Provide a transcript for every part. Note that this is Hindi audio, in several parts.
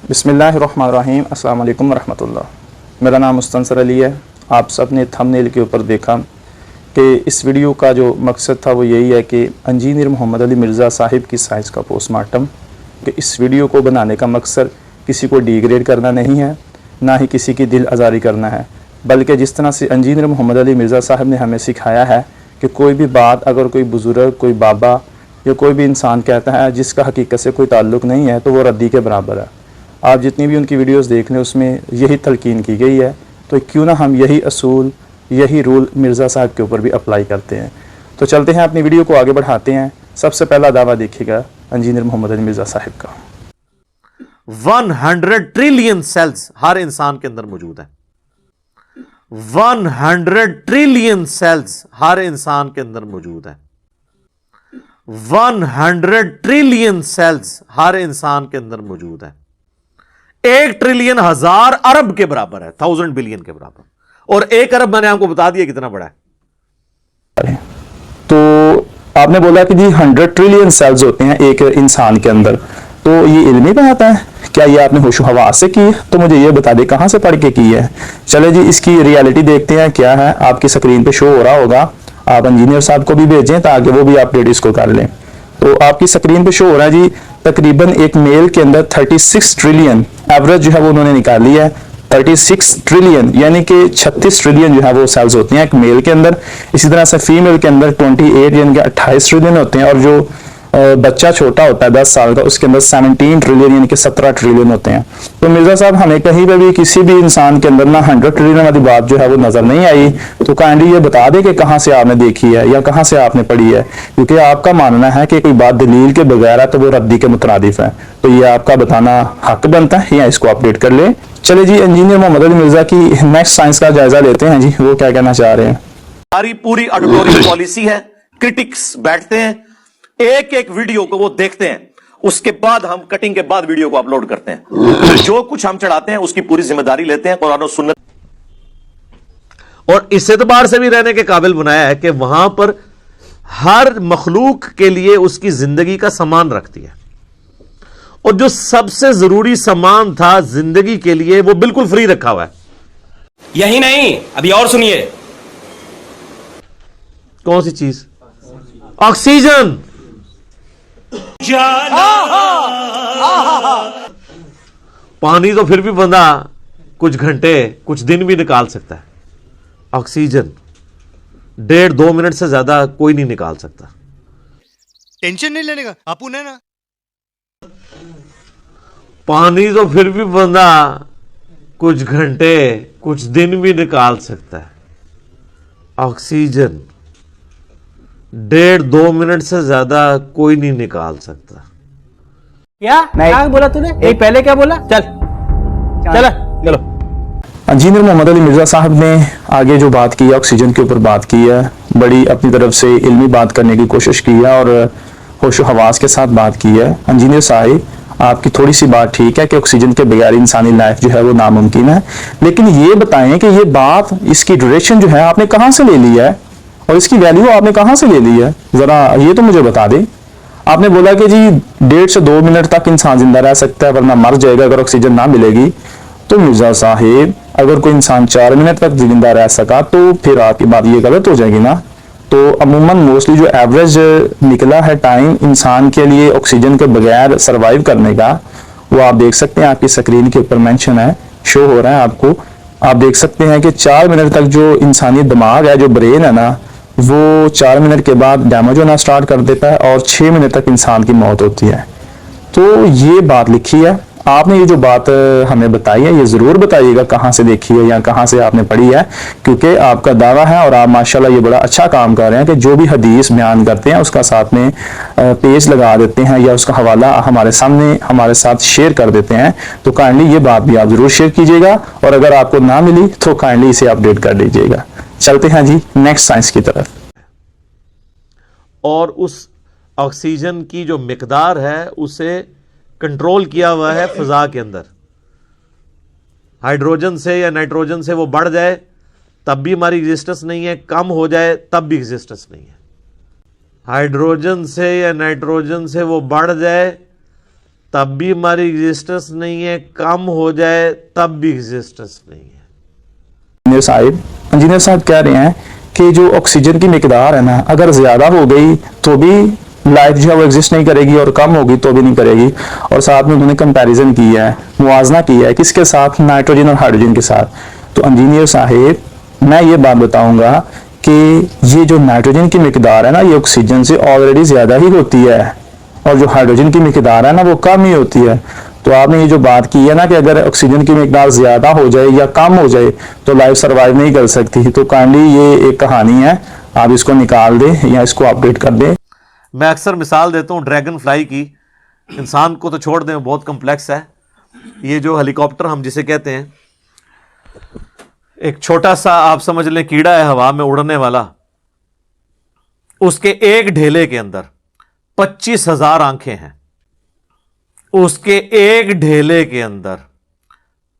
बिस्मिल्लाहिर्रहमानिर्रहीम अस्सलाम वालेकुम वरहमतुल्लाह। मेरा नाम मुस्तनसर अली है। आप सब ने थंबनेल के ऊपर देखा कि इस वीडियो का जो मकसद था वो यही है कि इंजीनियर मोहम्मद अली मिर्ज़ा साहिब की साइंस का पोस्टमार्टम, कि इस वीडियो को बनाने का मकसद किसी को डिग्रेड करना नहीं है, ना ही किसी की दिल आज़ारी करना है, बल्कि जिस तरह से इंजीनियर मोहम्मद अली मिर्ज़ा साहिब ने हमें सिखाया है कि कोई भी बात अगर कोई बुज़ुर्ग, कोई बाबा या कोई भी इंसान कहता है जिसका हकीकत से कोई ताल्लुक़ नहीं है तो वो रद्दी के बराबर है। आप जितनी भी उनकी वीडियोस देख लें उसमें यही तलकीन की गई है, तो क्यों ना हम यही असूल, यही रूल मिर्ज़ा साहब के ऊपर भी अप्लाई करते हैं। तो चलते हैं, अपनी वीडियो को आगे बढ़ाते हैं। सबसे पहला दावा देखिएगा इंजीनियर मोहम्मद अली मिर्ज़ा साहब का। 100 ट्रिलियन सेल्स हर इंसान के अंदर मौजूद है। 100 ट्रिलियन सेल्स हर इंसान के अंदर मौजूद है। 100 ट्रिलियन सेल्स हर इंसान के अंदर मौजूद है। 1 ट्रिलियन 1000 अरब के बराबर है, 1000 बिलियन के बराबर। और 1 अरब मैंने आपको बता दिया कितना बड़ा है। तो आपने बोला कि जी 100 ट्रिलियन सेल्स होते हैं एक इंसान के अंदर, तो ये इल्मी बात है क्या? ये आपने होशो हवास से की है? तो मुझे ये बता दे कहाँ से पढ़ के की है। चले जी, इसकी रियलिटी देखते हैं क्या है। आपकी स्क्रीन पे शो हो रहा होगा, आप इंजीनियर साहब को भी भेजें ताकि वो भी अपडेट इसको कर लें। तो आपकी स्क्रीन पे शो हो रहा है जी, तकरीबन एक मेल के अंदर 36 ट्रिलियन एवरेज जो है वो उन्होंने निकाली है। 36 ट्रिलियन यानी कि 36 ट्रिलियन जो है वो सेल्स होती हैं एक मेल के अंदर। इसी तरह से फीमेल के अंदर 28 यानी कि 28 ट्रिलियन होते हैं, और जो बच्चा छोटा होता है 10 साल का उसके अंदर 17 ट्रिलियन यानी कि 17 ट्रिलियन होते हैं। तो मिर्जा साहब हमें कहीं पे भी किसी भी इंसान के अंदर ना 100 ट्रिलियन वाली बात जो है वो नजर नहीं आई। तो काइंडली ये बता दे कि कहाँ से आपने देखी है या कहाँ से आपने पढ़ी है, क्योंकि आपका मानना है कि कोई बात दलील के बगैर है तो वो रद्दी के मुतरादिफ है। तो ये आपका बताना हक बनता है, या इसको अपडेट कर ले। चले जी, इंजीनियर मोहम्मद अली मिर्जा की नेक्स्ट साइंस का जायजा लेते हैं जी, वो क्या कहना चाह रहे हैं। हमारी पूरी एडिटोरियल पॉलिसी है, क्रिटिक्स बैठते हैं, एक एक वीडियो को वो देखते हैं, उसके बाद हम कटिंग के बाद वीडियो को अपलोड करते हैं। जो कुछ हम चढ़ाते हैं उसकी पूरी जिम्मेदारी लेते हैं कुरान और सुन्नत। और इस एतबार से भी रहने के काबिल बनाया है कि वहां पर हर मखलूक के लिए उसकी जिंदगी का सामान रखती है, और जो सबसे जरूरी सामान था जिंदगी के लिए वो बिल्कुल फ्री रखा हुआ है। यही नहीं, अभी और सुनिए। कौन सी चीज? ऑक्सीजन। पानी तो फिर भी बंदा कुछ घंटे कुछ दिन भी निकाल सकता है, ऑक्सीजन 1.5-2 मिनट से ज्यादा कोई नहीं निकाल सकता। टेंशन नहीं लेने का अपुन है ना। पानी तो फिर भी बंदा कुछ घंटे कुछ दिन भी निकाल सकता है, ऑक्सीजन 1.5-2 मिनट से ज्यादा कोई नहीं निकाल सकता। क्या क्या बोला तूने? एक पहले क्या बोला? चल चलो। इंजीनियर मोहम्मद अली मिर्ज़ा साहब ने आगे जो बात की है, ऑक्सीजन के ऊपर बात की है, बड़ी अपनी तरफ से इल्मी बात करने की कोशिश की है और होशो हवास के साथ बात की है। इंजीनियर साहब, आपकी थोड़ी सी बात ठीक है कि ऑक्सीजन के बगैर इंसानी लाइफ जो है वो नामुमकिन है, लेकिन ये बताएं कि ये बात, इसकी ड्यूरेशन जो है आपने कहाँ से ले ली है और इसकी वैल्यू आपने कहाँ से ले ली है, जरा ये तो मुझे बता दें। आपने बोला कि जी 1.5 से 2 मिनट तक इंसान जिंदा रह सकता है वरना मर जाएगा अगर ऑक्सीजन ना मिलेगी। तो मिर्जा साहिब, अगर कोई इंसान 4 मिनट तक जिंदा रह सका तो फिर आपकी बात ये गलत हो जाएगी ना। तो अमूमन मोस्टली जो एवरेज निकला है टाइम इंसान के लिए ऑक्सीजन के बगैर सर्वाइव करने का, वो आप देख सकते हैं, आपकी स्क्रीन के ऊपर मेंशन है, शो हो रहा है आपको। आप देख सकते हैं कि 4 मिनट तक जो इंसानी दिमाग है, जो ब्रेन है ना, वो 4 मिनट के बाद डैमेज होना स्टार्ट कर देता है और 6 मिनट तक इंसान की मौत होती है। तो ये बात लिखी है। आपने ये जो बात हमें बताई है ये जरूर बताइएगा कहाँ से देखी है या कहाँ से आपने पढ़ी है, क्योंकि आपका दावा है और आप माशाल्लाह ये बड़ा अच्छा काम कर रहे हैं कि जो भी हदीस बयान करते हैं उसका साथ में पेज लगा देते हैं या उसका हवाला हमारे सामने हमारे साथ शेयर कर देते हैं। तो काइंडली ये बात भी आप जरूर शेयर कीजिएगा, और अगर आपको ना मिली तो काइंडली इसे अपडेट कर लीजिएगा। चलते हैं जी नेक्स्ट साइंस की तरफ। और उस ऑक्सीजन की जो मिकदार है उसे कंट्रोल किया हुआ है फिजा के अंदर। हाइड्रोजन से या नाइट्रोजन से वो बढ़ जाए तब भी हमारी एग्जिस्टेंस नहीं है, कम हो जाए तब भी एग्जिस्टेंस नहीं है। हाइड्रोजन से या नाइट्रोजन से वो बढ़ जाए तब भी हमारी एग्जिस्टेंस नहीं है, कम हो जाए तब भी एग्जिस्टेंस नहीं है। इंजीनियर साहब कह रहे हैं कि जो ऑक्सीजन की मिकदार है ना, अगर ज्यादा हो गई तो भी लाइफ जो है वो एग्जिस्ट नहीं करेगी और कम होगी तो भी नहीं करेगी। और साथ में उन्होंने कंपैरिजन किया है, मुआवजा किया है किसके साथ, नाइट्रोजन और हाइड्रोजन के साथ। तो इंजीनियर साहब मैं ये बात बताऊंगा कि ये जो नाइट्रोजन की मिकदार है ना, ये ऑक्सीजन से ऑलरेडी ज्यादा ही होती है और जो हाइड्रोजन की मिकदार है ना वो कम ही होती है। तो आपने ये जो बात की है ना कि अगर ऑक्सीजन की मिकदार ज्यादा हो जाए या कम हो जाए तो लाइफ सर्वाइव नहीं कर सकती, तो काइंडली ये एक कहानी है, आप इसको निकाल दें या इसको अपडेट कर दें। मैं अक्सर मिसाल देता हूँ ड्रैगन फ्लाई की। इंसान को तो छोड़ दें, बहुत कम्प्लेक्स है। ये जो हेलीकॉप्टर हम जिसे कहते हैं, एक छोटा सा आप समझ लें कीड़ा है हवा में उड़ने वाला, उसके एक ढेले के अंदर 25,000 आंखें हैं। उसके एक ढेले के अंदर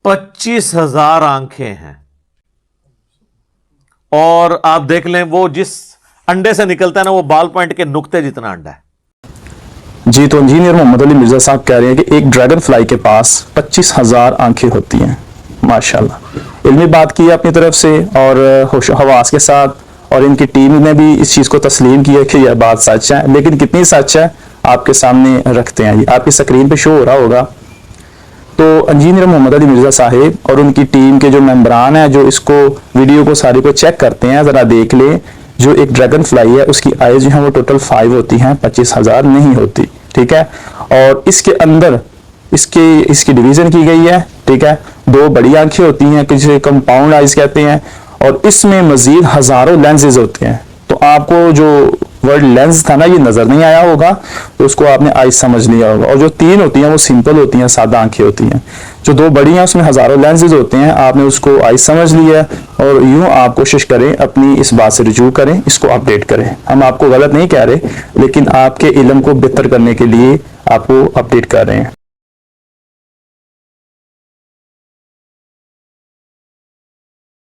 25,000 आंखें हैं। और आप देख लें वो जिस अंडे से निकलता है ना, वो बाल पॉइंट के नुक्ते जितना अंडा है। जी, तो इंजीनियर मोहम्मद अली मिर्जा साहब कह रहे हैं कि एक ड्रैगन फ्लाई के पास 25,000 आंखें होती हैं। माशाल्लाह, इल्मी बात की है अपनी तरफ से और होशो हवास के साथ, और इनकी टीम ने भी इस चीज को तस्लीम किया कि यह बात सच है। लेकिन कितनी सच है आपके सामने रखते हैं, आपकी स्क्रीन पे शो हो रहा होगा। तो इंजीनियर मोहम्मद अली मिर्जा साहिब और उनकी टीम के जो मेंबरान हैं, जो इसको वीडियो को सारी को चेक करते हैं, जरा देख ले। जो एक ड्रैगन फ्लाई है उसकी आयु जो है वो टोटल 5 होती हैं, 25,000 नहीं होती, ठीक है। और इसके अंदर इसकी डिवीजन की गई है, ठीक है। 2 बड़ी आंखें होती हैं, जिसे कंपाउंड आइज कहते हैं, और इसमें मजीद हजारों लेंसेज होते हैं। तो आपको जो वर्ड लेंस था ना, ये नजर नहीं आया होगा, तो उसको आपने आइज समझ लिया होगा। और जो 3 होती हैं वो सिंपल होती हैं, सादा आंखें होती हैं। जो 2 बड़ी हैं उसमें हजारों लेंसेज होते हैं, आपने उसको आइज समझ लिया है। और यूं आप कोशिश करें अपनी इस बात से रुजू करें, इसको अपडेट करें। हम आपको गलत नहीं कह रहे, लेकिन आपके इल्म को बेहतर करने के लिए आपको अपडेट कर रहे हैं।